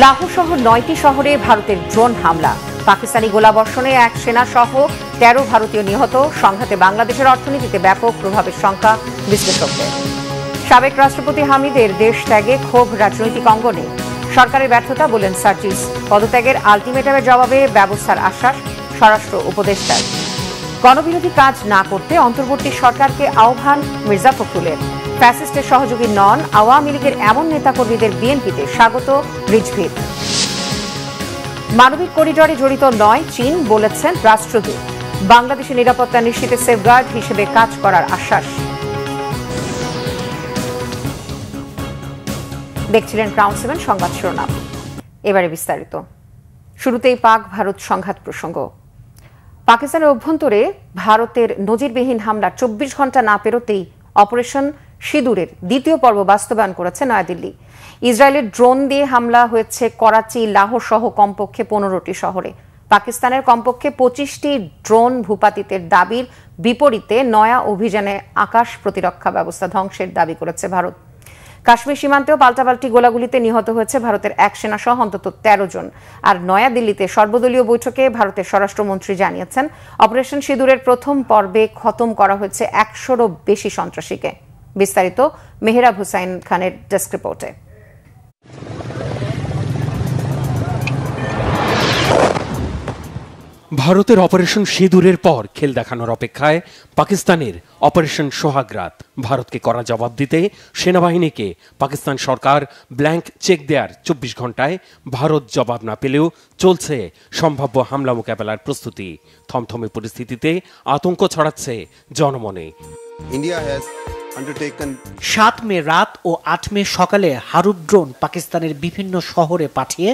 লাহোর সহ 9টি শহরে ভারতের ড্রোন হামলা, পাকিস্তানি গোলাবর্ষণে এক সেনা সহ 13 ভারতীয় নিহত, সংঘাতে বাংলাদেশের অর্থনীতিতে ব্যাপক প্রভাবের শঙ্কা বিশ্লেষকদের। সাবেক রাষ্ট্রপতি হামিদের দেশ ত্যাগে ক্ষোভ রাজনৈতিক অঙ্গনে, সরকারের ব্যর্থতা বলেন সার্জিস, পদত্যাগের আলটিমেটামের জবাবে ব্যবস্থার আশ্বাস স্বরাষ্ট্র উপদেষ্টার। গণবিরোধী কাজ না করতে অন্তর্বর্তী সরকারকে আহ্বান মির্জা ফখরুলের। ফ্যাসিস্টের সহযোগী নন, আওয়ামী লীগের এমন নেতাকর্মীদের বিএনপিতে স্বাগত রিজভীর। মানবিক করিডরে জড়িত নয় চীন, বলেছেন রাষ্ট্রদূত। বাংলাদেশের নিরাপত্তা নিশ্চিতে সেফগার্ড হিসেবে কাজ করার আশ্বাস। দেখছিলেন ক্রাউন 7 সংবাদ শিরোনাম, এবারে বিস্তারিত। শুরুতেই পাক ভারত সংঘাত প্রসঙ্গ। পাকিস্তানের অভ্যন্তরে ভারতের নজিরবিহীন হামলা 24 ঘন্টা না পেরোতেই অপারেশন সিঁদুরের দ্বিতীয় পর্ব বাস্তবায়ন করেছে নয়াদিল্লি। ইসরায়েলের ড্রোন দিয়ে হামলা হয়েছে করাচি, লাহোর সহ কমপক্ষে 15টি শহরে। পাকিস্তানের কমপক্ষে 25টি ড্রোন ভূপাতিতের দাবির বিপরীতে নয়া অভিযানে আকাশ প্রতিরক্ষা ব্যবস্থা ধ্বংসের দাবি করেছে ভারত। কাশ্মীর সীমান্তেও পাল্টাপাল্টি গোলাগুলিতে নিহত হয়েছে ভারতের এক সেনা সহ অন্তত 13 জন। আর নয়াদিল্লিতে সর্বদলীয় বৈঠকে ভারতের স্বরাষ্ট্রমন্ত্রী জানিয়েছেন, অপারেশন সিঁদুরের প্রথম পর্বে খতম করা হয়েছে 100-রও বেশি সন্ত্রাসীকে। বিস্তারিত মেহরাব হুসাইন খানের ডেস্ক রিপোর্টে। ভারতের অপারেশন সিঁদুরের পর খেল দেখানোর অপেক্ষায় পাকিস্তানের অপারেশন সোহাগরাত। ভারতকে করা জবাব দিতে সেনাবাহিনীকে পাকিস্তান সরকার ব্ল্যাঙ্ক চেক দেওয়ার 24 ঘন্টায় ভারত জবাব না পেলেও চলছে সম্ভাব্য হামলা মোকাবেলার প্রস্তুতি। থমথমে পরিস্থিতিতে আতঙ্ক ছড়াচ্ছে জনমনে। 7 মে রাত ও 8 মে সকালে হারুপ ড্রোন পাকিস্তানের বিভিন্ন শহরে পাঠিয়ে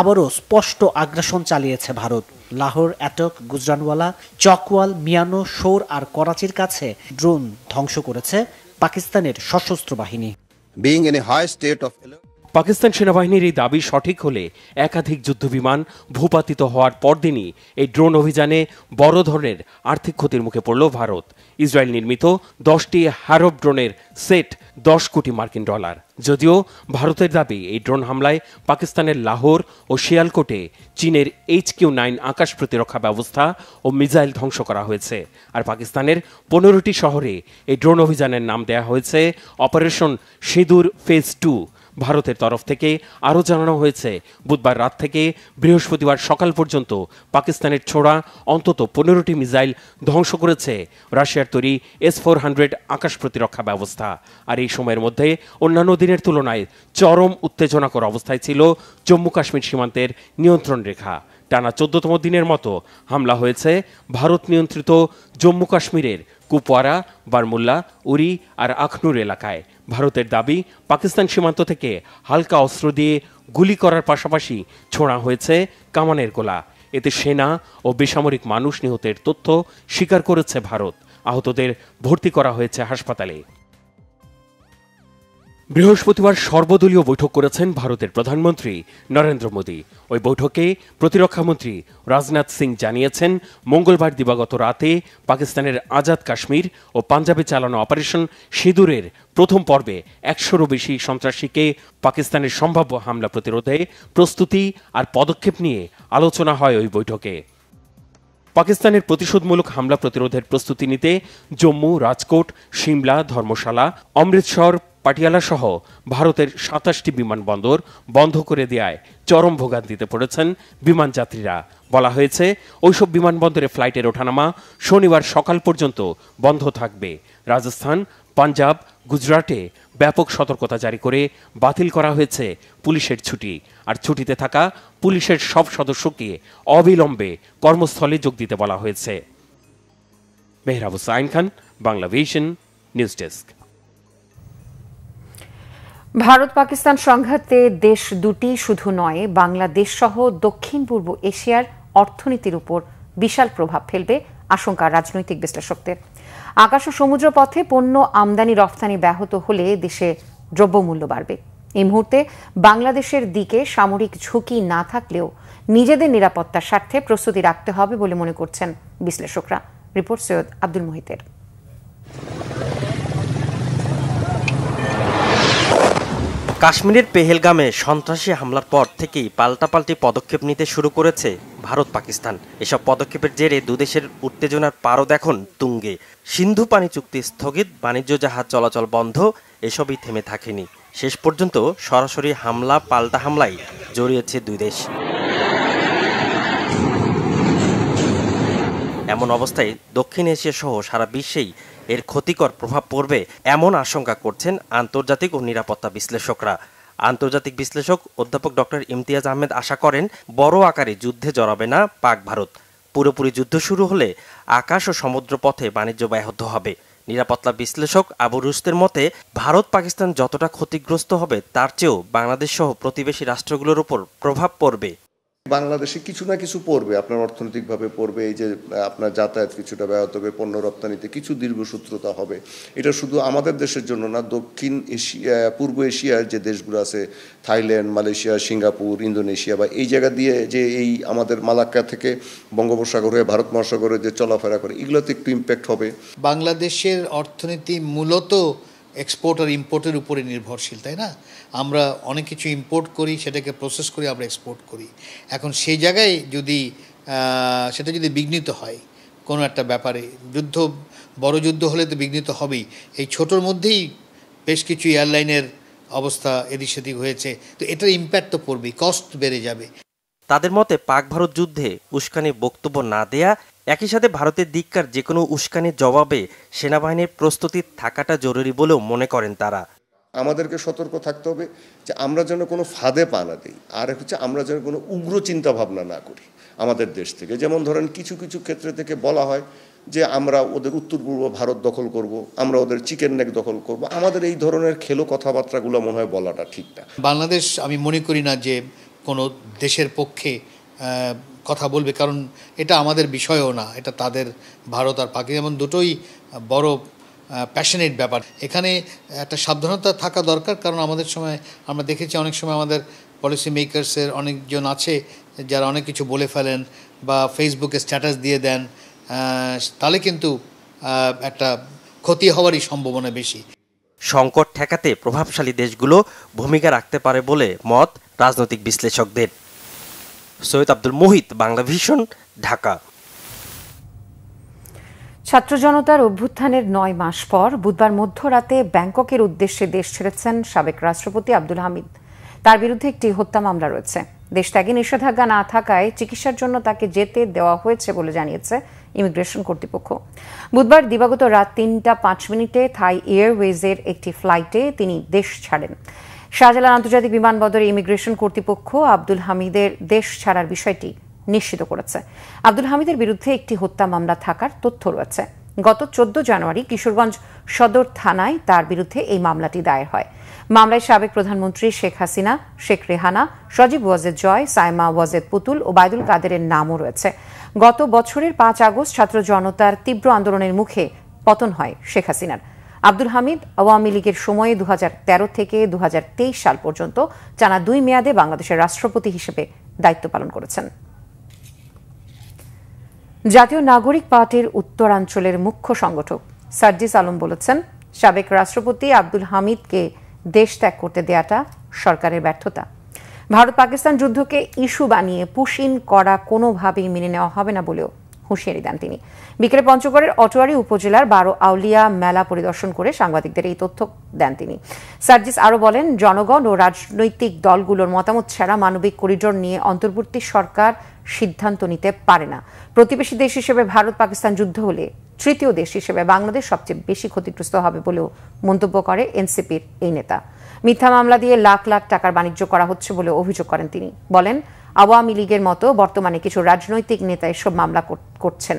আবারও স্পষ্ট আগ্রাসন চালিয়েছে ভারত। লাহোর, এটক, গুজরানওয়ালা, চকওয়াল, মিয়ানো, শোর আর করাচির কাছে ড্রোন ধ্বংস করেছে পাকিস্তানের সশস্ত্র বাহিনী। পাকিস্তান সেনাবাহিনীর এই দাবি সঠিক হলে একাধিক যুদ্ধবিমান ভূপাতিত হওয়ার পরদিনই এই ড্রোন অভিযানে বড় ধরনের আর্থিক ক্ষতির মুখে পড়ল ভারত। ইসরায়েল নির্মিত 10টি হ্যারপ ড্রোনের সেট 10 কোটি মার্কিন ডলার। যদিও ভারতের দাবি এই ড্রোন হামলায় পাকিস্তানের লাহোর ও শিয়ালকোটে চীনের HQ-9 আকাশ প্রতিরক্ষা ব্যবস্থা ও মিসাইল ধ্বংস করা হয়েছে। আর পাকিস্তানের 15টি শহরে এই ড্রোন অভিযানের নাম দেয়া হয়েছে অপারেশন সিঁদুর ফেজ 2। ভারতের তরফ থেকে আরও জানানো হয়েছে, বুধবার রাত থেকে বৃহস্পতিবার সকাল পর্যন্ত পাকিস্তানের ছোড়া অন্তত 15টি মিসাইল ধ্বংস করেছে রাশিয়ার তৈরি S-400 আকাশ প্রতিরক্ষা ব্যবস্থা। আর এই সময়ের মধ্যে অন্যান্য দিনের তুলনায় চরম উত্তেজনাকর অবস্থায় ছিল জম্মু কাশ্মীর সীমান্তের নিয়ন্ত্রণ রেখা। টানা 14তম দিনের মতো হামলা হয়েছে ভারত নিয়ন্ত্রিত জম্মু কাশ্মীরের কুপওয়ারা, বারমুল্লা, উরি আর আখনুর এলাকায়। ভারতের দাবি, পাকিস্তান সীমান্ত থেকে হালকা অস্ত্র দিয়ে গুলি করার পাশাপাশি ছোঁড়া হয়েছে কামানের গোলা। এতে সেনা ও বেসামরিক মানুষ নিহতের তথ্য স্বীকার করেছে ভারত। আহতদের ভর্তি করা হয়েছে হাসপাতালে। বৃহস্পতিবার সর্বদলীয় বৈঠক করেছেন ভারতের প্রধানমন্ত্রী নরেন্দ্র মোদী। ওই বৈঠকে প্রতিরক্ষামন্ত্রী রাজনাথ সিং জানিয়েছেন, মঙ্গলবার দিবাগত রাতে পাকিস্তানের আজাদ কাশ্মীর ও পাঞ্জাবে চালানো অপারেশন সিঁদুরের প্রথম পর্বে 100-রও বেশি সন্ত্রাসীকে পাকিস্তানের সম্ভাব্য হামলা প্রতিরোধে প্রস্তুতি আর পদক্ষেপ নিয়ে আলোচনা হয় ওই বৈঠকে। পাকিস্তানের প্রতিশোধমূলক হামলা প্রতিরোধের প্রস্তুতি নিতে জম্মু, রাজকোট, সিমলা, ধর্মশালা, অমৃতসর, পাটিয়ালা সহ ভারতের 27টি বিমানবন্দর বন্ধ করে দেওয়ায় চরম ভোগান্তিতে পড়েছেন বিমান যাত্রীরা। বলা হয়েছে, ওইসব বিমানবন্দরে ফ্লাইটের ওঠানামা শনিবার সকাল পর্যন্ত বন্ধ থাকবে। রাজস্থান, পাঞ্জাব, গুজরাটে ব্যাপক সতর্কতা জারি করে বাতিল করা হয়েছে পুলিশের ছুটি। আর ছুটিতে থাকা পুলিশের সব সদস্যকে অবিলম্বে কর্মস্থলে যোগ দিতে বলা হয়েছে। Mehrab Hussain Khan, Banglavision news desk. ভারত পাকিস্তান সংঘাতে দেশ দুটি শুধু নয়, বাংলাদেশ সহ দক্ষিণ পূর্ব এশিয়ার অর্থনীতির উপর বিশাল প্রভাব ফেলবে আশঙ্কা রাজনৈতিক বিশ্লেষকদের। আকাশ ও সমুদ্র পথে পণ্য আমদানি রফতানি ব্যাহত হলে দেশে দ্রব্যমূল্য বাড়বে। এই মুহূর্তে বাংলাদেশের দিকে সামরিক ঝুঁকি না থাকলেও নিজেদের নিরাপত্তার স্বার্থে প্রস্তুতি রাখতে হবে বলে মনে করছেন বিশ্লেষকরা। রিপোর্ট সৈয়দ আব্দুল মুহিতের। কাশ্মীরের পেহেলগামে সন্ত্রাসী হামলার পর থেকেই পাল্টাপাল্টি পদক্ষেপ নিতে শুরু করেছে ভারত পাকিস্তান। এসব পদক্ষেপের জেরে দুদেশের উত্তেজনার পারদ এখন তুঙ্গে। সিন্ধু পানি চুক্তি স্থগিত, বাণিজ্য জাহাজ চলাচল বন্ধ, এসবই থেমে থাকেনি। শেষ পর্যন্ত সরাসরি হামলা পাল্টা হামলায় জড়িয়েছে দুই দেশ। এমন অবস্থায় দক্ষিণ এশিয়া সহ সারা বিশ্বেই এর ক্ষতিকর প্রভাব পড়বে এমন আশঙ্কা করছেন আন্তর্জাতিক ও নিরাপত্তা বিশ্লেষকরা। আন্তর্জাতিক বিশ্লেষক অধ্যাপক ডক্টর ইমতিয়াজ আহমেদ আশা করেন, বড় আকারে যুদ্ধে জড়াবে না পাক ভারত। পুরোপুরি যুদ্ধ শুরু হলে আকাশ ও সমুদ্র পথে বাণিজ্য ব্যাহত হবে। নিরাপত্তা বিশ্লেষক আবু রুস্তের মতে, ভারত পাকিস্তান যতটা ক্ষতিগ্রস্ত হবে তার চেয়েও বাংলাদেশ সহ প্রতিবেশী রাষ্ট্রগুলোর উপর প্রভাব পড়বে। বাংলাদেশে কিছু না কিছু পড়বে, আপনার অর্থনৈতিকভাবে পড়বে, এই যে আপনার যাতায়াত কিছুটা ব্যাহত হবে, পণ্য রপ্তানিতে কিছু দীর্ঘসূত্রতা হবে। এটা শুধু আমাদের দেশের জন্য না, দক্ষিণ এশিয়া, পূর্ব এশিয়ার যে দেশগুলো আছে, থাইল্যান্ড, মালয়েশিয়া, সিঙ্গাপুর, ইন্দোনেশিয়া বা এই জায়গা দিয়ে যে এই আমাদের মালাক্কা থেকে বঙ্গোপসাগর হয়ে ভারত মহাসাগরে যে চলাফেরা করে, এগুলোতে একটু ইম্প্যাক্ট হবে। বাংলাদেশের অর্থনীতি মূলত এক্সপোর্ট আর ইম্পোর্টের উপরে নির্ভরশীল, তাই না? আমরা অনেক কিছু ইম্পোর্ট করি, সেটাকে প্রসেস করে আমরা এক্সপোর্ট করি। এখন সেই জায়গায় যদি সেটা যদি বিঘ্নিত হয় কোনো একটা ব্যাপারে, বড় যুদ্ধ হলে তো বিঘ্নিত হবেই। এই ছোটোর মধ্যেই বেশ কিছু এয়ারলাইনের অবস্থা এদিক সেদিক হয়েছে, তো এটার ইম্প্যাক্ট তো পড়বেই, কস্ট বেড়ে যাবে। তাদের মতে, পাক ভারত যুদ্ধে উস্কানির বক্তব্য না দেয়া, একই সাথে ভারতের দিককার যে কোনো উস্কানির জবাবে সেনাবাহিনীর প্রস্তুতি থাকাটা জরুরি বলেও মনে করেন তারা। আমাদেরকে সতর্ক থাকতে হবে যে আমরা যেন কোনো ফাঁদে পা না দিই, আর হচ্ছে আমরা যেন কোনো উগ্র চিন্তা ভাবনা না করি আমাদের দেশ থেকে। যেমন ধরেন কিছু কিছু ক্ষেত্রে থেকে বলা হয় যে আমরা ওদের উত্তর পূর্ব ভারত দখল করব, আমরা ওদের চিকেন নেক দখল করব। আমাদের এই ধরনের খেলো কথাবার্তাগুলো মনে হয় বলাটা ঠিক না। বাংলাদেশ আমি মনে করি না যে কোনো দেশের পক্ষে কথা বলবে, কারণ এটা আমাদের বিষয়ও না, এটা তাদের। ভারত আর পাকিস্তান যেমন দুটোই বড় প্যাশনেট ব্যাপার। এখানে একটা সাবধানতা থাকা দরকার, কারণ আমাদের সময় আমরা দেখেছি অনেক সময় আমাদের পলিসি মেকার্সের অনেকজন আছে যারা অনেক কিছু বলে ফেলেন বা ফেসবুকে স্ট্যাটাস দিয়ে দেন, তাহলে কিন্তু একটা ক্ষতি হওয়ারই সম্ভাবনা বেশি। সংকট ঠেকাতে প্রভাবশালী দেশগুলো ভূমিকা রাখতে পারে বলে মত রাজনৈতিক বিশ্লেষকদের। সৈয়দ আব্দুল মুহিত, বাংলা ভিশন, ঢাকা। ছাত্র জনতার অভ্যুত্থানের 9 মাস পর বুধবার মধ্যরাতে ব্যাংককের উদ্দেশ্যে দেশ ছেড়েছেন সাবেক রাষ্ট্রপতি আব্দুল হামিদ। তার বিরুদ্ধে একটি হত্যা মামলা রয়েছে। দেশ ত্যাগে নিষেধাজ্ঞা না থাকায় চিকিৎসার জন্য তাকে যেতে দেওয়া হয়েছে বলে জানিয়েছে ইমিগ্রেশন কর্তৃপক্ষ। বুধবার দিবাগত রাত 3টা 5 মিনিটে থাই এয়ারওয়েজের একটি ফ্লাইটে তিনি দেশ ছাড়েন। শাহজালাল আন্তর্জাতিক বিমানবন্দরে ইমিগ্রেশন কর্তৃপক্ষ আব্দুল হামিদের দেশ ছাড়ার বিষয়টি নিশ্চিত করেছে। আব্দুল হামিদের বিরুদ্ধে একটি হত্যা মামলা থাকার তথ্য রয়েছে। গত 14 জানুয়ারি কিশোরগঞ্জ সদর থানায় তার বিরুদ্ধে এই মামলাটি দায়ের হয়। মামলায় সাবেক প্রধানমন্ত্রী শেখ হাসিনা, শেখ রেহানা, সজীব ওয়াজেদ জয়, সাইমা ওয়াজেদ পুতুল ও বায়দুল কাদেরের নামও রয়েছে। গত বছরের 5 আগস্ট ছাত্র জনতার তীব্র আন্দোলনের মুখে পতন হয় শেখ হাসিনার। আব্দুল হামিদ আওয়ামী লীগের সময়ে 2013 থেকে 2023 সাল পর্যন্ত টানা 2 মেয়াদে বাংলাদেশের রাষ্ট্রপতি হিসেবে দায়িত্ব পালন করেছেন। জাতীয় নাগরিক পার্টির উত্তরাঞ্চলের মুখ্য সংগঠক সার্জিস আলম বলেছেন, সাবেক রাষ্ট্রপতি আব্দুল হামিদকে দেশ ত্যাগ করতে দেয়াটা সরকারের ব্যর্থতা। ভারত পাকিস্তান যুদ্ধকে ইস্যু বানিয়ে পুশ ইন করা কোনোভাবেই মেনে নেওয়া হবে না বলেও হুঁশিয়ারি দেন তিনি। বিকেলে পঞ্চগড়ের অটোয়ারি উপজেলার 12 আউলিয়া মেলা পরিদর্শন করে সাংবাদিকদের এই তথ্য দেন তিনি। সার্জিস আরও বলেন, জনগণ ও রাজনৈতিক দলগুলোর মতামত ছাড়া মানবিক করিডোর নিয়ে অন্তর্বর্তী সরকার সিদ্ধান্ত নিতে পারে না। প্রতিবেশী দেশ হিসেবে ভারত পাকিস্তান যুদ্ধ হলে তৃতীয় দেশ হিসেবে বাংলাদেশ সবচেয়ে বেশি ক্ষতিগ্রস্ত হবে বলেও মন্তব্য করে এনসিপির এই নেতা। মিথ্যা মামলা দিয়ে লাখ লাখ টাকার বাণিজ্য করা হচ্ছে বলে অভিযোগ করেন তিনি। বলেন, আওয়ামী লীগের মতো বর্তমানে কিছু রাজনৈতিক নেতা এসব মামলা করছেন,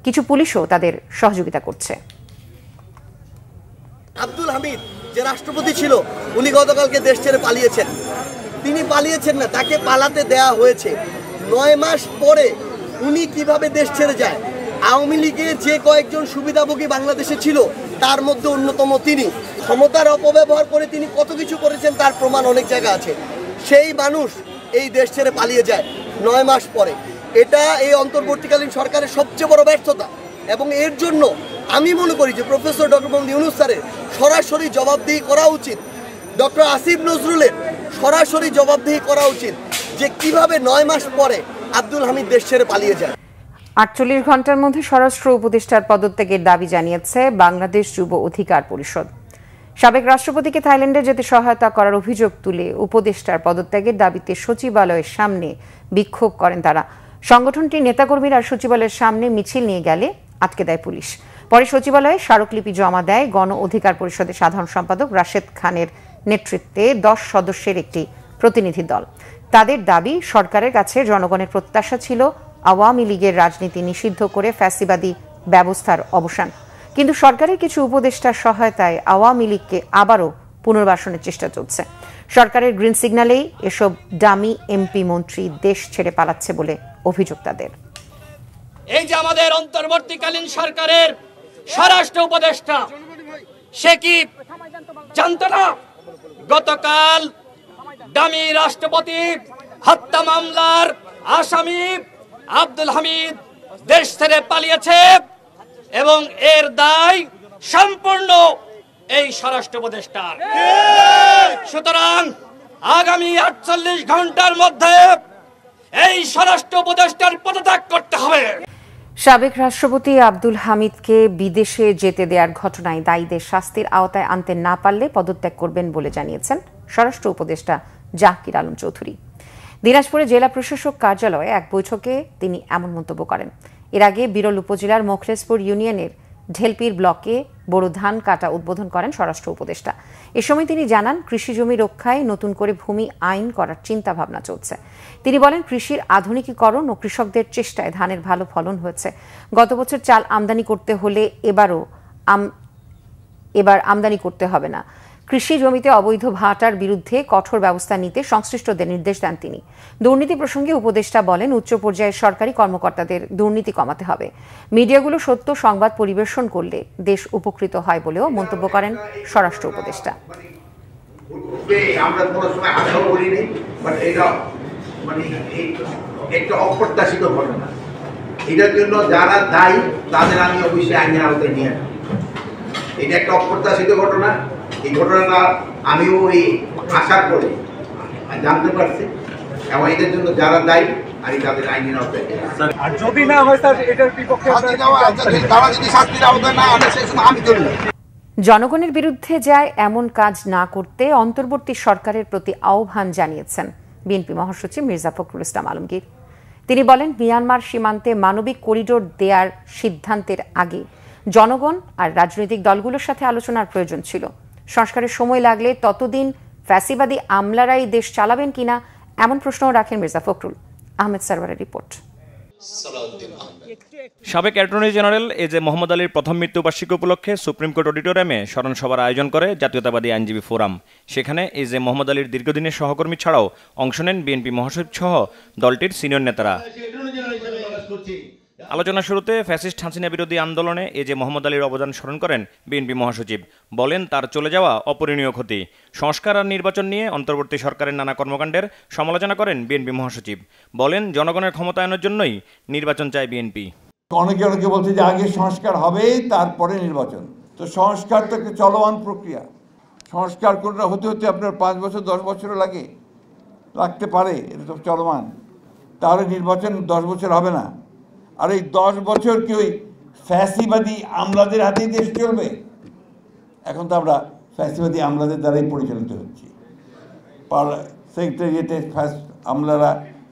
কিছু পুলিশও তাদের সহযোগিতা করছে। আব্দুল হামিদ যে রাষ্ট্রপতি ছিল, উনি গতকালকে দেশ ছেড়ে পালিয়েছেন। তিনি পালিয়েছেন না, তাকে পালাতে দেয়া হয়েছে। 9 মাস পরে উনি কিভাবে দেশ ছেড়ে যায়? আওয়ামী লীগের যে কয়েকজন সুবিধাভোগী বাংলাদেশে ছিল তার মধ্যে অন্যতম তিনি। ক্ষমতার অপব্যবহার করে তিনি কত কিছু করেছেন তার প্রমাণ অনেক জায়গা আছে। সেই মানুষ এই দেশ ছেড়ে পালিয়ে যায় 9 মাস পরে। এটা এই অন্তর্বর্তীকালীন সরকারের সবচেয়ে বড় ব্যর্থতা, এবং এর জন্য আমি মনে করি যে প্রফেসর ডক্টর মোহাম্মদ ইউনূস স্যারের সরাসরি জবাবদিহি করা উচিত। ডক্টর আসিফ নজরুলের সরাসরি জবাবদিহি করা উচিত যে কিভাবে 9 মাস পরে আব্দুল হামিদ দেশ ছেড়ে পালিয়ে যায়। 48 ঘন্টার মধ্যে স্বরাষ্ট্র উপদেষ্টার পদত্যাগের দাবি জানিয়েছে বাংলাদেশ যুব অধিকার পরিষদ। সাবেক রাষ্ট্রপতিকে থাইল্যান্ডে যেতে সহায়তা করার অভিযোগ তুলে উপদেষ্টার পদত্যাগের দাবিতে সচিবালয়ের সামনে বিক্ষোভ করেন তারা। সংগঠনটির নেতাকর্মীরা সচিবালয়ের সামনে মিছিল নিয়ে গেলে আটকে দেয় পুলিশ। পরে সচিবালয়ে স্মারকলিপি জমা দেয় গণ অধিকার পরিষদের সাধারণ সম্পাদক রাশেদ খানের নেতৃত্বে 10 সদস্যের একটি প্রতিনিধি দল। তাদের দাবি, সরকারের কাছে জনগণের প্রত্যাশা ছিল আওয়ামী লীগের রাজনীতি নিষিদ্ধ করে ফ্যাসিবাদী ব্যবস্থার অবসান, কিন্তু সরকারের কিছু উপদেষ্টার সহায়তায় আওয়ামী লীগকে আবারও পুনর্বাসনের চেষ্টা চলছে। সরকারের গ্রিন সিগন্যালেই এসব ডামি এমপি মন্ত্রী দেশ ছেড়ে পালাচ্ছে বলে অভিযোগ তাদের। এই যে আমাদের অন্তর্বর্তীকালীন সরকারের স্বরাষ্ট্র উপদেষ্টা, সে কি জানতো না গতকাল ডামি রাষ্ট্রপতি হত্যা মামলার আসামি আব্দুল হামিদ দেশ ছেড়ে পালিয়েছে এবং এর দায় সম্পূর্ণ এই স্বরাষ্ট্র উপদেষ্টার। সুতরাং আগামী 48 ঘন্টার মধ্যে এই স্বরাষ্ট্র উপদেষ্টার পদত্যাগ করতে হবে। সাবেক রাষ্ট্রপতি আব্দুল হামিদকে বিদেশে যেতে দেওয়ার ঘটনায় দায়ীদের শাস্তির আওতায় আনতে না পারলে পদত্যাগ করবেন বলে জানিয়েছেন স্বরাষ্ট্র উপদেষ্টা জাকির আলম চৌধুরী। দিনাজপুরে জেলা প্রশাসক কার্যালয়ে এক বৈঠকে তিনি এমন মন্তব্য করেন। এর আগে বিরল উপজেলার মোখলেসপুর ইউনিয়নের ঢেলপির ব্লকে বোরো ধান কাটা উদ্বোধন করেন স্বরাষ্ট্র উপদেষ্টা। এ সময় তিনি জানান, কৃষি জমি রক্ষায় নতুন করে ভূমি আইন করার চিন্তা ভাবনা চলছে। তিনি বলেন, কৃষির আধুনিকীকরণ ও কৃষকদের চেষ্টায় ধানের ভালো ফলন হয়েছে। গত বছর চাল আমদানি করতে হলে এবার আমদানি করতে হবে না। কৃষি জমিতে অবৈধ ভাটার বিরুদ্ধে কঠোর ব্যবস্থা নিতে সংশ্লিষ্টদের নির্দেশ দেন তিনি। দুর্নীতি প্রসঙ্গে উপদেষ্টা বলেন, উচ্চ পর্যায়ের সরকারি কর্মকর্তাদের দুর্নীতি কমাতে হবে। মিডিয়াগুলো সত্য সংবাদ পরিবেশন করলে দেশ উপকৃত হয় বলেও মন্তব্য করেন স্বরাষ্ট্র উপদেষ্টা। আমরা কোনো সময় আশা করিনি, বাট এটা একটা অপ্রত্যাশিত ঘটনা। এটার জন্য যারা দায়ী তাদের আমি অবশ্যই আইনের আওতায় নিয়ে আসবো। এটা একটা অপ্রত্যাশিত ঘটনা। এই ঘটনাটা আমিও এই আশার করে জানতে পারছি এবং এটার জন্য যারা দায়ী আমি তাদের আইনের আওতায় নিয়ে আসবো। আর যদি না হয় স্যার এটার বিপক্ষে তারা যদি শাস্তির আওতায় না আনে সেই সময় আমি চলে যাই। জনগণের বিরুদ্ধে যায় এমন কাজ না করতে অন্তর্বর্তী সরকারের প্রতি আহ্বান জানিয়েছেন বিএনপি মহাসচিব মির্জা ফখরুল ইসলাম আলমগীর। তিনি বলেন, মিয়ানমার সীমান্তে মানবিক করিডোর দেয়ার সিদ্ধান্তের আগে জনগণ আর রাজনৈতিক দলগুলোর সাথে আলোচনার প্রয়োজন ছিল। সংস্কারের সময় লাগলে ততদিন ফ্যাসিবাদী আমলারাই দেশ চালাবেন কিনা এমন প্রশ্নও রাখেন মির্জা ফখরুল। আহমেদ সারওয়ারের রিপোর্ট। সাবেক অ্যাটর্নি জেনারেল এজে মোহাম্মদ আলীর প্রথম মৃত্যুবার্ষিকী উপলক্ষে সুপ্রিম কোর্ট অডিটোরিয়ামে স্মরণ সভার আয়োজন করে জাতীয়তাবাদী আইনজীবী ফোরাম। সেখানে এজে মোহাম্মদ আলীর দীর্ঘদিনের সহকর্মী ছাড়াও অংশ নেন বিএনপি মহাসচিব সহ দলটির সিনিয়র নেতারা। আলোচনা শুরুতে ফ্যাসিস্ট হাসিনা বিরোধী আন্দোলনে এজে মোহাম্মদ আলীর অবদান স্মরণ করেন বিএনপি মহাসচিব। বলেন, তার চলে যাওয়া অপূরণীয় ক্ষতি। সংস্কার আর নির্বাচন নিয়ে অন্তর্বর্তী সরকারের নানা কর্মকাণ্ডের সমালোচনা করেন বিএনপি মহাসচিব। বলেন, জনগণের ক্ষমতায়নের জন্যই নির্বাচন চায় বিএনপি। অনেকে বলছে যে আগে সংস্কার হবে তারপরে নির্বাচন। তো সংস্কার তো একটা চলমান প্রক্রিয়া। সংস্কার করতে হতে আপনার 5 বছর 10 বছরও লাগতে পারে, এটা তো চলমান। তাহলে নির্বাচন 10 বছর হবে না। আর এই 10 বছর কি ওই ফ্যাসিবাদী আমলাদের হাতেই দেশ চলবে? এখন তো আমরা ফ্যাসিবাদী আমলাদের দ্বারাই পরিচালিত হচ্ছি। সেক্রেটারিয়েটে আমলারা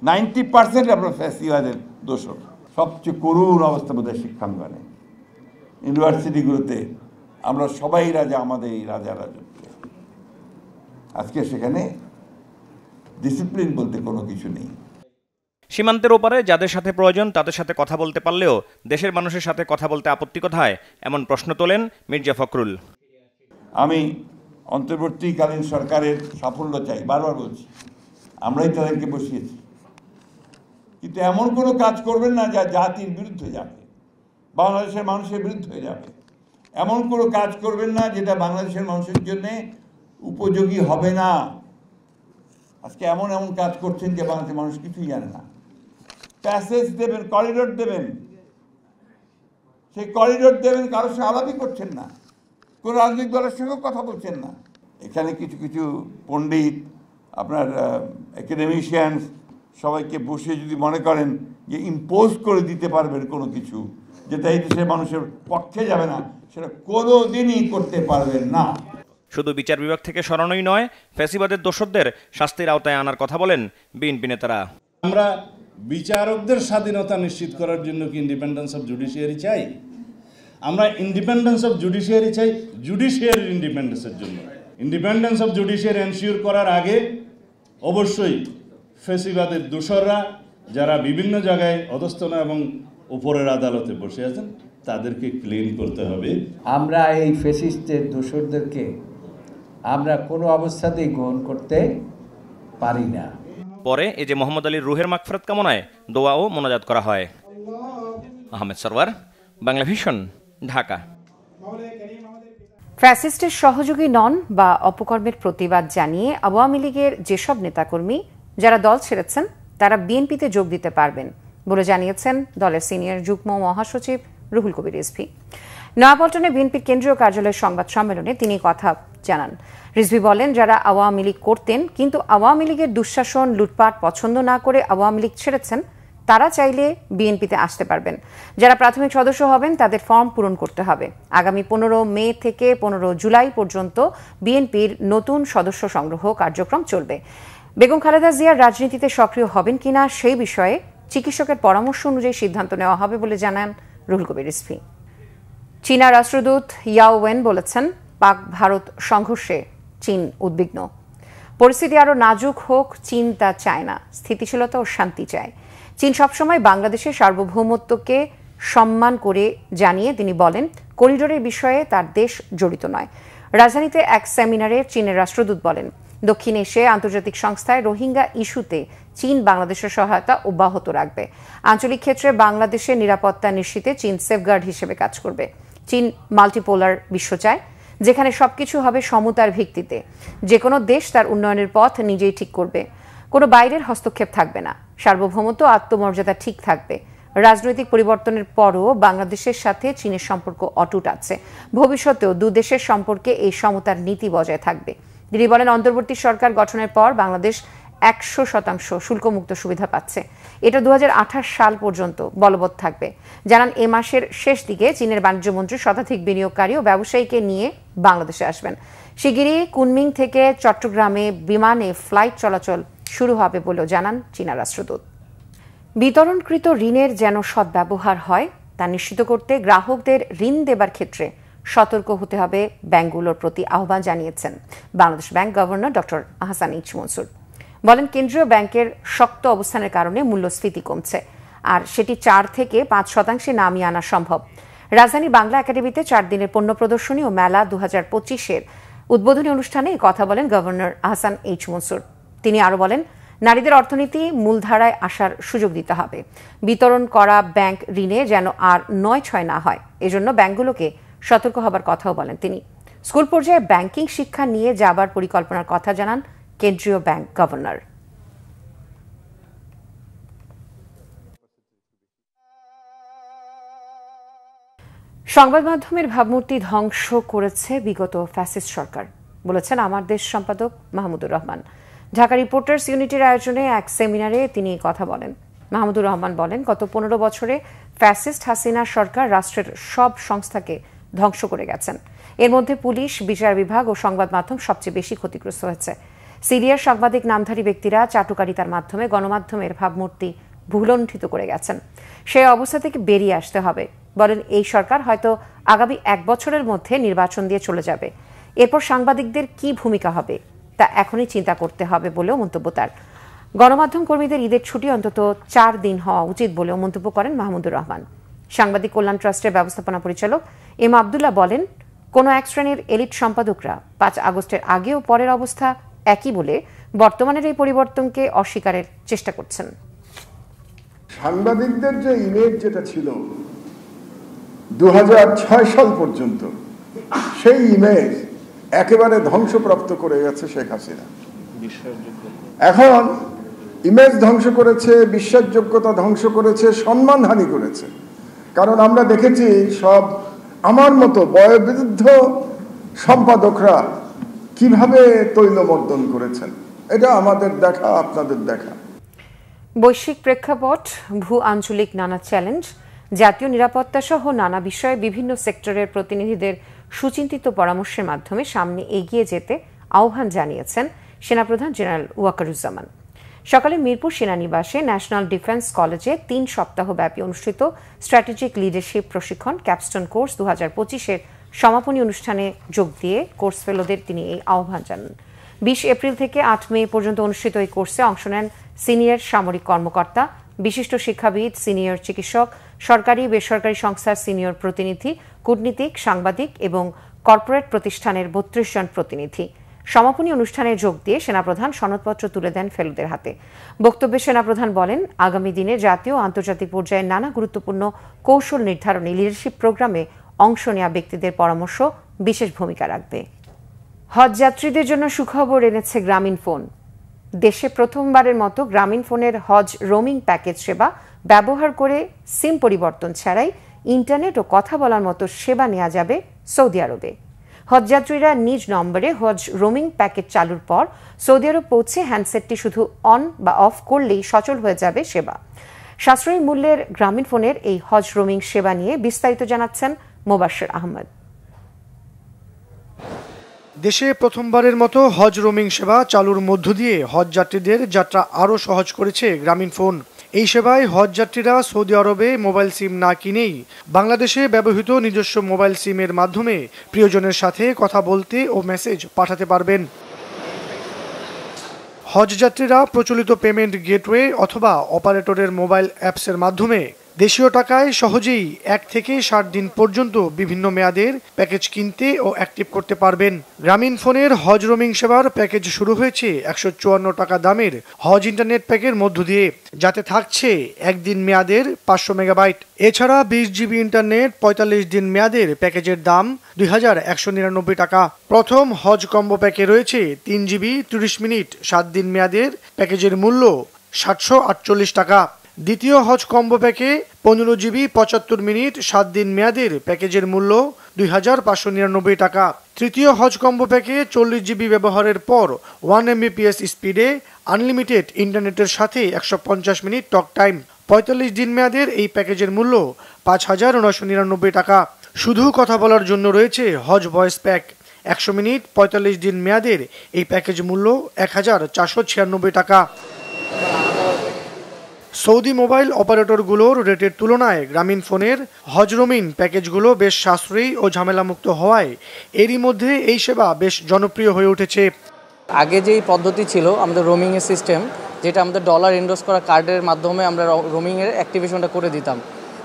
90% আমরা ফ্যাসিবাদের দোষর। সবচেয়ে করুণ অবস্থা বোধহয় শিক্ষাঙ্গনে, ইউনিভার্সিটিগুলোতে আমরা সবাই রাজা, আমাদের এই রাজা রাজত্ব। আজকে সেখানে ডিসিপ্লিন বলতে কোনো কিছু নেই। সীমান্তের ওপারে যাদের সাথে প্রয়োজন তাদের সাথে কথা বলতে পারলেও দেশের মানুষের সাথে কথা বলতে আপত্তি কোথায়, এমন প্রশ্ন তোলেন মির্জা ফখরুল। আমি অন্তর্বর্তীকালীন সরকারের সাফল্য চাই, বারবার বলছি। আমরাই তাদেরকে বসিয়েছি, কিন্তু এমন কোনো কাজ করবেন না যা জাতির বিরুদ্ধে যাবে, বাংলাদেশের মানুষের বিরুদ্ধে যাবে। এমন কোনো কাজ করবেন না যেটা বাংলাদেশের মানুষের জন্য উপযোগী হবে না। আজকে এমন কাজ করছেন যে বাংলাদেশের মানুষ কিছুই জানে না। প্যাসেজ দেবেন, করিডোর দেবেন, সেই করিডোর দেবেন, কারোর সঙ্গে আলাপই করছেন না, কোনো রাজনৈতিক দলের সঙ্গেও কথা বলছেন না। এখানে কিছু কিছু পণ্ডিত, আপনার একাডেমিশিয়ানস সবাইকে বসে যদি মনে করেন যে ইম্পোজ করে দিতে পারবেন কোনো কিছু যেটা এই দেশের মানুষের পক্ষে যাবে না, সেটা কোনো দিনই করতে পারবেন না। শুধু বিচার বিভাগ থেকে সরানোই নয়, ফ্যাসিবাদের দোষরদের শাস্তির আওতায় আনার কথা বলেন বিএনপি নেতারা। আমরা বিচারকদের স্বাধীনতা নিশ্চিত করার জন্য কি ইন্ডিপেন্ডেন্স অফ জুডিশিয়ারি চাই? আমরা ইন্ডিপেন্ডেন্স অফ জুডিশিয়ারি চাই জুডিশিয়ারির ইন্ডিপেন্ডেন্সের জন্য। ইন্ডিপেন্ডেন্স অফ জুডিশিয়ারি এনশিওর করার আগে অবশ্যই ফ্যাসিবাদের দোষররা যারা বিভিন্ন জায়গায় অধস্তন এবং উপরের আদালতে বসে আছেন তাদেরকে ক্লিন করতে হবে। আমরা এই ফ্যাসিস্টের দোষরদেরকে আমরা কোনো অবস্থাতেই গ্রহণ করতে পারি না। পরে এই যে মোহাম্মদ আলীর রুহের মাগফিরাত কামনায় দোয়া ও মোনাজাত করা হয়। আহমেদ সরওয়ার, বাংলা ভিশন, ঢাকা। ফ্যাসিস্টের সহযোগী নন বা অপকর্মের প্রতিবাদ জানিয়ে আওয়ামী লীগের যেসব নেতাকর্মী যারা দল ছেড়েছেন তারা বিএনপিতে যোগ দিতে পারবেন বলে জানিয়েছেন দলের সিনিয়র যুগ্ম মহাসচিব রুহুল কবির রিজভী। নয়াপল্টনে বিএনপির কেন্দ্রীয় কার্যালয়ের সংবাদ সম্মেলনে তিনি কথা জানান। রিজভী বলেন, যারা আওয়ামী লীগ করতেন কিন্তু আওয়ামী লীগের দুঃশাসন লুটপাট পছন্দ না করে আওয়ামী লীগ ছেড়েছেন তারা চাইলে বিএনপিতে আসতে পারবেন। যারা প্রাথমিক সদস্য হবেন তাদের ফর্ম পূরণ করতে হবে। আগামী 15 মে থেকে 15 জুলাই পর্যন্ত বিএনপির নতুন সদস্য সংগ্রহ কার্যক্রম চলবে। বেগম খালেদা জিয়ার রাজনীতিতে সক্রিয় হবেন কিনা সেই বিষয়ে চিকিৎসকের পরামর্শ অনুযায়ী সিদ্ধান্ত নেওয়া হবে বলে জানান রুহুল কবির রিজভী। চীনা রাষ্ট্রদূত ইয়াও ওয়েন বলেছেন, পাক ভারত সংঘর্ষে চীন উদ্বিগ্ন। পরিস্থিতি আরও নাজুক হোক চীন তা চায় না, স্থিতিশীলতা ও শান্তি চায়। চীন সবসময় বাংলাদেশের সার্বভৌমত্বকে সম্মান করে জানিয়ে তিনি বলেন, করিডোরের বিষয়ে তার দেশ জড়িত নয়। রাজধানীতে এক সেমিনারে চীনের রাষ্ট্রদূত বলেন, দক্ষিণ এশিয়ায় আন্তর্জাতিক সংস্থায় রোহিঙ্গা ইস্যুতে চীন বাংলাদেশের সহায়তা অব্যাহত রাখবে। আঞ্চলিক ক্ষেত্রে বাংলাদেশের নিরাপত্তা নিশ্চিতে চীন সেফগার্ড হিসেবে কাজ করবে। চীন মাল্টিপোলার বিশ্ব চায়, যেখানে সবকিছু হবে সমতার ভিত্তিতে। যে কোনো দেশ তার উন্নয়নের পথ নিজেই ঠিক করবে, কোনো বাইরের হস্তক্ষেপ থাকবে না। সার্বভৌমত্ব আত্মমর্যাদা ঠিক থাকবে। রাজনৈতিক পরিবর্তনের পরও বাংলাদেশের সাথে চীনের সম্পর্ক অটুট আছে। ভবিষ্যতেও দুদেশের সম্পর্কে এই সমতার নীতি বজায় থাকবে। তিনি বলেন, অন্তর্বর্তী সরকার গঠনের পর বাংলাদেশ 100% শুল্কমুক্ত সুবিধা পাচ্ছে। এটা 2028 সাল পর্যন্ত বলবৎ থাকবে। জানান, এ মাসের শেষ দিকে চীনের বাণিজ্যমন্ত্রী শতাধিক বিনিয়োগকারী ও ব্যবসায়ীকে নিয়ে বাংলাদেশে আসবেন। শিগগিরই কুনমিং থেকে চট্টগ্রামে বিমানে ফ্লাইট চলাচল শুরু হবে বলেও জানান চীনা রাষ্ট্রদূত। বিতরণকৃত ঋণের যেন সদ্ব্যবহার হয় তা নিশ্চিত করতে গ্রাহকদের ঋণ দেবার ক্ষেত্রে সতর্ক হতে হবে ব্যাংকগুলোর প্রতি আহ্বান জানিয়েছেন Bangladesh bank governor doctor Ahsan H Mansur. বলেন, কেন্দ্রীয় ব্যাংকের শক্ত অবস্থানের কারণে মূল্যস্ফীতি কমছে, আর সেটি 4 থেকে 5% নামিয়ে আনা সম্ভব। রাজধানী বাংলা একাডেমিতে 4 দিনের পণ্য প্রদর্শনী ও মেলা 2025-এর উদ্বোধনী অনুষ্ঠানে কথা বলেন গভর্নর আহসান এইচ মনসুর। তিনি আরও বলেন, নারীদের অর্থনীতি মূলধারায় আসার সুযোগ দিতে হবে। বিতরণ করা ব্যাংক ঋণে যেন আর 9-6 না হয়, এজন্য ব্যাংকগুলোকে সতর্ক হবার কথাও বলেন তিনি। স্কুল পর্যায়ে ব্যাংকিং শিক্ষা নিয়ে যাবার পরিকল্পনার কথা জানান কেন্দ্রীয় ব্যাংক গভর্নর। সংবাদ মাধ্যমের ভাবমূর্তি ধ্বংস করেছে বিগত ফ্যাসিস্ট সরকার বলেছেন আমার দেশ সম্পাদক মাহমুদুর রহমান। ঢাকা রিপোর্টার্স ইউনিটির আয়োজনে এক সেমিনারে তিনি কথা বলেন। মাহমুদুর রহমান বলেন, গত 15 বছরে ফ্যাসিস্ট হাসিনা সরকার রাষ্ট্রের সব সংস্থাকে ধ্বংস করে গেছেন। এর মধ্যে পুলিশ, বিচার বিভাগ ও সংবাদ মাধ্যম সবচেয়ে বেশি ক্ষতিগ্রস্ত হয়েছে। সিরিয়ার সাংবাদিক নামধারী ব্যক্তিরা চাটুকারিতার মাধ্যমে গণমাধ্যমের ভাবমূর্তি ভুলণ্ঠিত করে গেছেন। সেই অবস্থা থেকে বেরিয়ে আসতে হবে। বলেন, এই সরকার হয়তো আগামী 1 বছরের মধ্যে নির্বাচন দিয়ে চলে যাবে। এরপর সাংবাদিকদের কি ভূমিকা হবে তা এখনই চিন্তা করতে হবে বলেও মন্তব্য তার। গণমাধ্যম কর্মীদের ঈদের ছুটি অন্তত 4 দিন হওয়া উচিত বলেও মন্তব্য করেন মাহমুদুর রহমান। সাংবাদিক কল্যাণ ট্রাস্টের ব্যবস্থাপনা পরিচালক এম আবদুল্লাহ বলেন, কোনো এক শ্রেণীর এলিট সম্পাদকরা 5 আগস্টের আগে ও পরের অবস্থা একই বলে বর্তমানের এই পরিবর্তনকে অস্বীকারের চেষ্টা করছেন। সাংবাদিকদের যে ইমেজ যেটা ছিল 2006 সাল পর্যন্ত, সেই ইমেজ একেবারে ধ্বংসপ্রাপ্ত করে গেছে শেখ হাসিনা। এখন ইমেজ ধ্বংস করেছে, বিশ্বাসযোগ্যতা ধ্বংস করেছে, সম্মানহানি করেছে। কারণ আমরা দেখেছি সব আমার মতো বয়োবৃদ্ধ সম্পাদকরা কিভাবে তৈলমর্দন করেছেন, এটা আমাদের দেখা, আপনাদের দেখা। বৈশ্বিক প্রেক্ষাপট, ভূ আঞ্চলিক নানা চ্যালেঞ্জ, জাতীয় নিরাপত্তা সহ নানা বিষয়ে বিভিন্ন সেক্টরের প্রতিনিধিদের সুচিন্তিত পরামর্শের মাধ্যমে সামনে এগিয়ে যেতে আহ্বান জানিয়েছেন সেনাপ্রধান জেনারেল ওয়াকারুজ্জামান। সকালে মিরপুর সেনানিবাসে ন্যাশনাল ডিফেন্স কলেজে 3 সপ্তাহব্যাপী অনুষ্ঠিত স্ট্র্যাটেজিক লিডারশিপ প্রশিক্ষণ ক্যাপস্টোন কোর্স 2025-এর সমাপনী অনুষ্ঠানে যোগ দিয়ে কোর্স ফেলোদের তিনি এই আহ্বান জানান। 20 এপ্রিল থেকে 8 মে পর্যন্ত অনুষ্ঠিত এই কোর্সে অংশ নেন সিনিয়র সামরিক কর্মকর্তা, বিশিষ্ট শিক্ষাবিদ, সিনিয়র চিকিৎসক, সরকারি বেসরকারি সংস্থার সিনিয়র প্রতিনিধি, কূটনীতিক, সাংবাদিক এবং কর্পোরেট প্রতিষ্ঠানের 32 জন প্রতিনিধি। সমাপনী অনুষ্ঠানে যোগ দিয়ে সেনাপ্রধান সনদপত্র তুলে দেন ফেলোদের হাতে। বক্তব্যে সেনাপ্রধান বলেন, আগামী দিনে জাতীয় ও আন্তর্জাতিক পর্যায়ে নানা গুরুত্বপূর্ণ কৌশল নির্ধারণে লিডারশিপ প্রোগ্রামে অংশ নেওয়া ব্যক্তিদের পরামর্শ বিশেষ ভূমিকা রাখবে। হজ যাত্রীদের জন্য সুখবর এনেছে গ্রামীণ ফোন। দেশে প্রথমবারের মতো গ্রামীণ ফোনের হজ রোমিং প্যাকেজ সেবা ব্যবহার করে সিম পরিবর্তন ছাড়াই ইন্টারনেট ও কথা বলার মতো সেবা নেওয়া যাবে সৌদি আরবে। হজযাত্রীরা নিজ নম্বরে হজ রোমিং প্যাকেজ চালুর পর সৌদি আরব পৌঁছে হ্যান্ডসেটটি শুধু অন বা অফ করলেই সচল হয়ে যাবে সেবা। সাশ্রয়ী মূল্যের গ্রামীণ ফোনের এই হজ রোমিং সেবা নিয়ে বিস্তারিত জানাচ্ছেন মোবাশ্বের আহমদ। দেশে প্রথমবারের মতো হজ রোমিং সেবা চালুর মধ্য দিয়ে হজ যাত্রীদের যাত্রা আরও সহজ করেছে গ্রামীণ ফোন। এই সেবায় হজ যাত্রীরা সৌদি আরবে মোবাইল সিম না কিনেই বাংলাদেশে ব্যবহৃত নিজস্ব মোবাইল সিমের মাধ্যমে প্রিয়জনের সাথে কথা বলতে ও মেসেজ পাঠাতে পারবেন। হজ যাত্রীরা প্রচলিত পেমেন্ট গেটওয়ে অথবা অপারেটরের মোবাইল অ্যাপসের মাধ্যমে দেশীয় টাকায় সহজেই 1 থেকে 60 দিন পর্যন্ত বিভিন্ন মেয়াদের প্যাকেজ কিনতে ও অ্যাক্টিভ করতে পারবেন। গ্রামীণ ফোনের হজ রোমিং সেবার প্যাকেজ শুরু হয়েছে 154 টাকা দামের হজ ইন্টারনেট প্যাকের মধ্য দিয়ে, যাতে থাকছে 1 দিন মেয়াদের 500 মেগাবাইট। এছাড়া 20 জিবি ইন্টারনেট 45 দিন মেয়াদের প্যাকেজের দাম 2199 টাকা। প্রথম হজ কম্বো প্যাকে রয়েছে 3 জিবি 30 মিনিট 7 দিন মেয়াদের প্যাকেজের মূল্য 748 টাকা। দ্বিতীয় হজ কম্বো প্যাকে 15 জিবি 75 মিনিট 7 দিন মেয়াদের প্যাকেজের মূল্য 2599 টাকা। তৃতীয় হজ কম্বো প্যাকে 40 জিবি ব্যবহারের পর 1 Mbps স্পিডে আনলিমিটেড ইন্টারনেটের সাথে 150 মিনিট টক টাইম। 45 দিন মেয়াদের এই প্যাকেজের মূল্য 5999 টাকা। শুধু কথা বলার জন্য রয়েছে হজ ভয়েস প্যাক। 100 মিনিট 45 দিন মেয়াদের এই প্যাকেজ মূল্য 1496 টাকা। সৌদি মোবাইল অপারেটরগুলোর রেটের তুলনায় গ্রামীণ ফোনের হজ রোমিং প্যাকেজগুলো বেশ সাশ্রয়ী ও ঝামেলামুক্ত হওয়ায় এরই মধ্যে এই সেবা বেশ জনপ্রিয় হয়ে উঠেছে। আগে যেই পদ্ধতি ছিল আমাদের রোমিংয়ের সিস্টেম, যেটা আমাদের ডলার এন্ডোর্স করা কার্ডের মাধ্যমে আমরা রোমিংয়ের অ্যাক্টিভেশনটা করে দিতাম,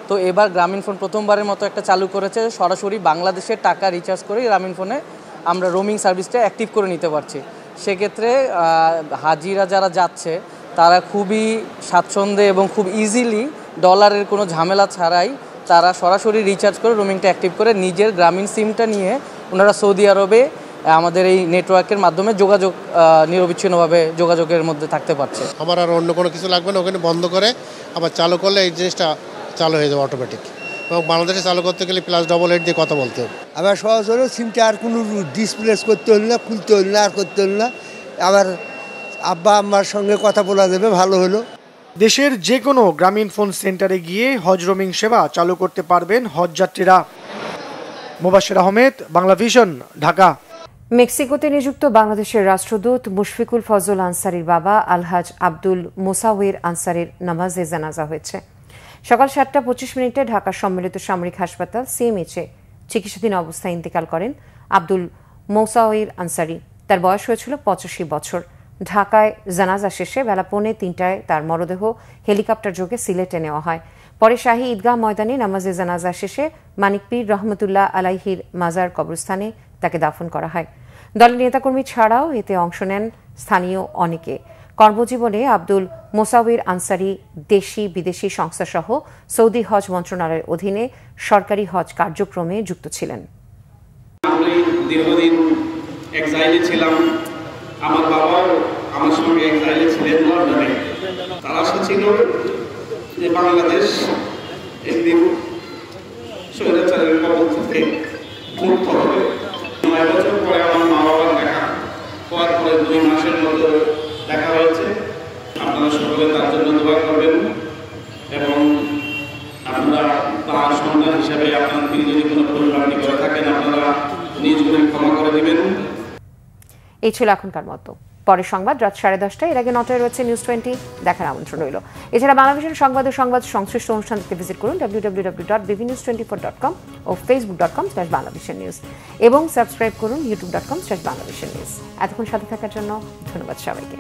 তো এবার গ্রামীণ ফোন প্রথমবারের মতো একটা চালু করেছে, সরাসরি বাংলাদেশের টাকা রিচার্জ করে গ্রামীণ ফোনে আমরা রোমিং সার্ভিসটা অ্যাক্টিভ করে নিতে পারছি। সেক্ষেত্রে হাজিরা যারা যাচ্ছে তারা খুবই স্বাচ্ছন্দ্যে এবং খুব ইজিলি ডলারের কোনো ঝামেলা ছাড়াই তারা সরাসরি রিচার্জ করে রোমিংটা অ্যাক্টিভ করে নিজের গ্রামীণ সিমটা নিয়ে ওনারা সৌদি আরবে আমাদের এই নেটওয়ার্কের মাধ্যমে যোগাযোগ নিরবিচ্ছিন্নভাবে যোগাযোগের মধ্যে থাকতে পারছে। আমার আর অন্য কোনো কিছু লাগবে না, ওখানে বন্ধ করে আবার চালু করলে এই জিনিসটা চালু হয়ে যাবে অটোমেটিক। এবং বাংলাদেশে চালু করতে গেলে +8 দিয়ে কথা বলতে হবে। আবার সহজ হলো সিমটা আর কোনো ডিসপ্লেস করতে হলো না, খুলতে হলো না, আর করতে হলো না, আবার আব্বা আম্মার সঙ্গে কথা বলা যাবে, ভালো হলো। দেশের যে কোনো গ্রামীণ ফোন সেন্টারে গিয়ে হজ রোমিং সেবা চালু করতে পারবেন হজ যাত্রীরা। মোবাশ্বের আহমেদ, বাংলা ভিশন, ঢাকা। মেক্সিকোতে নিযুক্ত বাংলাদেশের রাষ্ট্রদূত মুশফিকুল ফজল আনসারীর বাবা আলহাজ আব্দুল মোসাউইর আনসারীর নামাজে জানাজা হয়েছে। সকাল 7:25 ঢাকা সম্মিলিত সামরিক হাসপাতাল সিএমএইচে চিকিৎসাধীন অবস্থায় ইন্তেকাল করেন আব্দুল মোসাউইর আনসারী। তার বয়স হয়েছিল 85 বছর। ঢাকায় জানাজা শেষে বেলা 2:45 তার মরদেহ হেলিকপ্টার যোগে সিলেটে নেওয়া হয়। পরে শাহী ঈদগাহ ময়দানে নামাজে জানাজা শেষে মানিক পীর রহমতুল্লাহ আলাইহির মাজার কবরস্থানে তাকে দাফন করা হয়। দলের নেতাকর্মী ছাড়াও এতে অংশ নেন স্থানীয় অনেকে। কর্মজীবনে আব্দুল মোসাউইর আনসারী দেশি বিদেশি সংস্থাসহ সৌদি হজ মন্ত্রণালয়ের অধীনে সরকারি হজ কার্যক্রমে যুক্ত ছিলেন। আমি দীর্ঘদিন এক্সাইলে ছিলাম, আমার বাবাও আমার সঙ্গে এক্সাইলে ছিলেন লন্ডনে। তার আশা ছিল যে বাংলাদেশ একদিন স্বৈরাচারের কবল থেকে মুক্ত হবে। 9 বছর পরে আমার মা বাবার দেখা পরে 2 মাসের মতো দেখা হয়েছে। আপনারা সকলে তার জন্য দোয়া করবেন এবং আপনারা তার সন্তান হিসেবে আপনার তিনি যদি কোনো ভুলভ্রান্তি করে থাকেন আপনারা নিজ করে ক্ষমা করে দিবেন। এই ছিল এখনকার মতো। পরের সংবাদ রাত 10:30। এর আগে 9টায় রয়েছে নিউজ 20 দেখার আমন্ত্রণ রইল। এছাড়া বাংলাদেশের সংবাদ ও সংবাদ সংশ্লিষ্ট অনুষ্ঠান দেখতে ভিজিট করুন www.bvnews24.com ও facebook.com/bangladeshernews এবং সাবস্ক্রাইব করুন youtube.com/bangladeshernews। এতক্ষণ সাথে থাকার জন্য ধন্যবাদ সবাইকে।